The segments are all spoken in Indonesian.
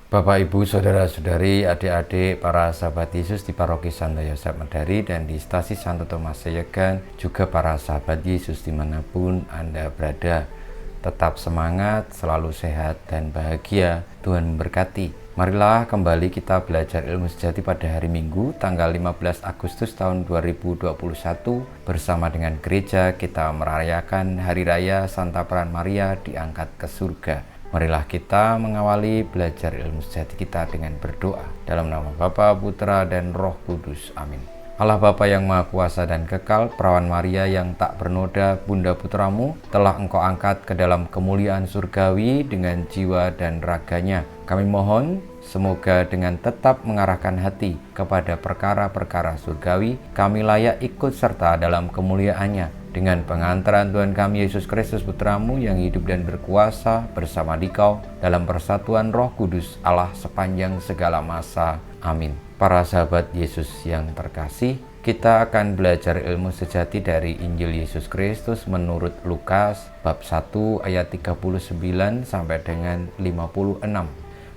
Bapak, Ibu, Saudara-saudari, adik-adik, para sahabat Yesus di Paroki Santo Yosef Medari dan di Stasi Santo Thomas Seyegan, juga para sahabat Yesus dimanapun Anda berada. Tetap semangat, selalu sehat dan bahagia. Tuhan memberkati. Marilah kembali kita belajar ilmu sejati pada hari Minggu, tanggal 15 Agustus tahun 2021. Bersama dengan gereja kita merayakan Hari Raya Santa Peran Maria diangkat ke surga. Marilah kita mengawali belajar ilmu sejati kita dengan berdoa. Dalam nama Bapa, Putra, dan Roh Kudus. Amin. Allah Bapa yang Maha Kuasa dan Kekal, Perawan Maria yang tak bernoda, Bunda Putramu, telah Engkau angkat ke dalam kemuliaan surgawi dengan jiwa dan raganya. Kami mohon, semoga dengan tetap mengarahkan hati kepada perkara-perkara surgawi, kami layak ikut serta dalam kemuliaannya. Dengan pengantaran Tuhan kami Yesus Kristus Putramu yang hidup dan berkuasa bersama Dikau dalam persatuan Roh Kudus Allah sepanjang segala masa. Amin. Para sahabat Yesus yang terkasih, kita akan belajar ilmu sejati dari Injil Yesus Kristus menurut Lukas bab 1 ayat 39 sampai dengan 56.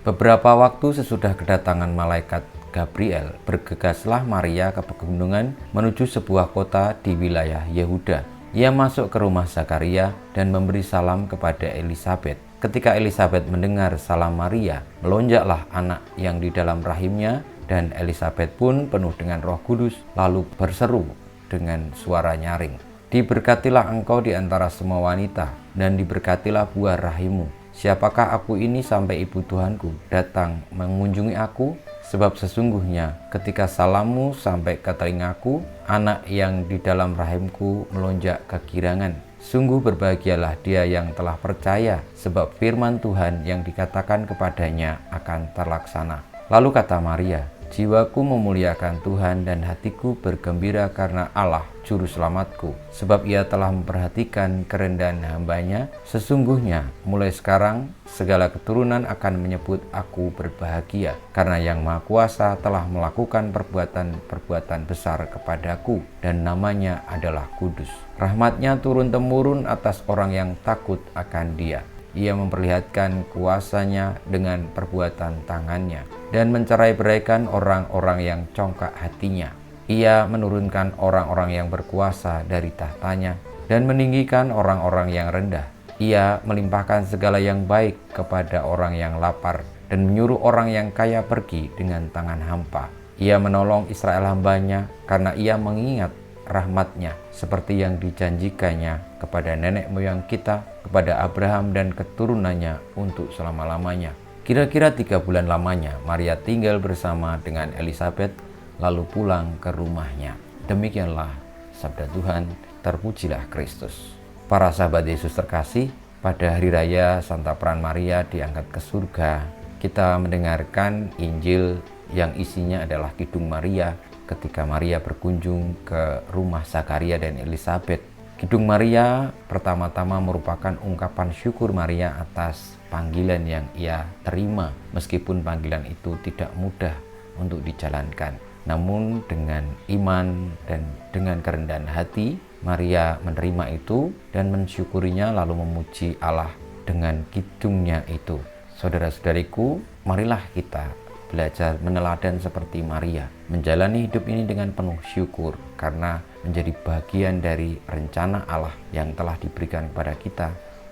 Beberapa waktu sesudah kedatangan malaikat Gabriel, bergegaslah Maria ke pegunungan menuju sebuah kota di wilayah Yehuda. Ia masuk ke rumah Zakaria dan memberi salam kepada Elisabet. Ketika Elisabet mendengar salam Maria, melonjaklah anak yang di dalam rahimnya, dan Elisabet pun penuh dengan Roh Kudus, lalu berseru dengan suara nyaring, "Diberkatilah engkau di antara semua wanita, dan diberkatilah buah rahimmu. Siapakah aku ini sampai ibu Tuhanku datang mengunjungi aku? Sebab sesungguhnya ketika salammu sampai ke telingaku, anak yang di dalam rahimku melonjak kegirangan. Sungguh berbahagialah dia yang telah percaya, sebab firman Tuhan yang dikatakan kepadanya akan terlaksana." Lalu kata Maria, "Jiwaku memuliakan Tuhan dan hatiku bergembira karena Allah Juru Selamatku, sebab ia telah memperhatikan kerendahan hambanya. Sesungguhnya mulai sekarang segala keturunan akan menyebut aku berbahagia, karena Yang Maha Kuasa telah melakukan perbuatan-perbuatan besar kepadaku, dan namanya adalah kudus. Rahmatnya turun-temurun atas orang yang takut akan Dia. Ia memperlihatkan kuasanya dengan perbuatan tangannya dan mencerai-beraikan orang-orang yang congkak hatinya. Ia menurunkan orang-orang yang berkuasa dari tahtanya dan meninggikan orang-orang yang rendah. Ia melimpahkan segala yang baik kepada orang yang lapar dan menyuruh orang yang kaya pergi dengan tangan hampa. Ia menolong Israel hambanya karena ia mengingat rahmatnya seperti yang dijanjikannya kepada nenek moyang kita, kepada Abraham dan keturunannya untuk selama-lamanya." Kira-kira 3 bulan lamanya Maria tinggal bersama dengan Elisabet, lalu pulang ke rumahnya. Demikianlah sabda Tuhan, terpujilah Kristus. Para sahabat Yesus terkasih, pada hari raya Santa Peran Maria diangkat ke surga, kita mendengarkan Injil yang isinya adalah Kidung Maria ketika Maria berkunjung ke rumah Zakaria dan Elisabet. Kidung Maria pertama-tama merupakan ungkapan syukur Maria atas panggilan yang ia terima, meskipun panggilan itu tidak mudah untuk dijalankan. Namun dengan iman dan dengan kerendahan hati, Maria menerima itu dan mensyukurinya lalu memuji Allah dengan kidungnya itu. Saudara-saudariku, marilah kita belajar meneladan seperti Maria, menjalani hidup ini dengan penuh syukur karena menjadi bagian dari rencana Allah yang telah diberikan kepada kita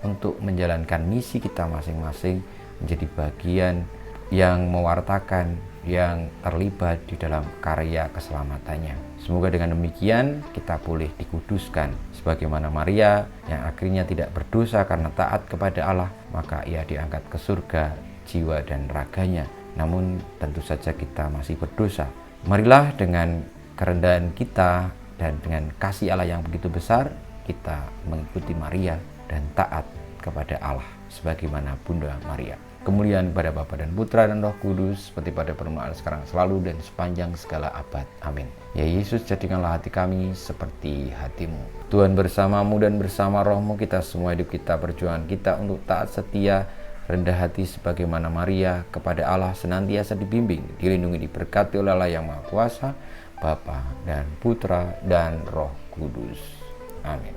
untuk menjalankan misi kita masing-masing, menjadi bagian yang mewartakan, yang terlibat di dalam karya keselamatannya. Semoga dengan demikian kita boleh dikuduskan sebagaimana Maria yang akhirnya tidak berdosa karena taat kepada Allah, maka ia diangkat ke surga jiwa dan raganya. Namun tentu saja kita masih berdosa. Marilah dengan kerendahan kita dan dengan kasih Allah yang begitu besar, kita mengikuti Maria dan taat kepada Allah sebagaimana Bunda Maria. Kemuliaan kepada Bapa dan Putra dan Roh Kudus, seperti pada permulaan sekarang selalu dan sepanjang segala abad. Amin. Ya Yesus, jadikanlah hati kami seperti hati-Mu. Tuhan bersamamu dan bersama rohmu, kita semua hidup kita, perjuangan kita untuk taat setia, rendah hati sebagaimana Maria kepada Allah senantiasa dibimbing, dilindungi, diberkati oleh Allah yang Maha Kuasa, Bapa dan Putra dan Roh Kudus. Amin.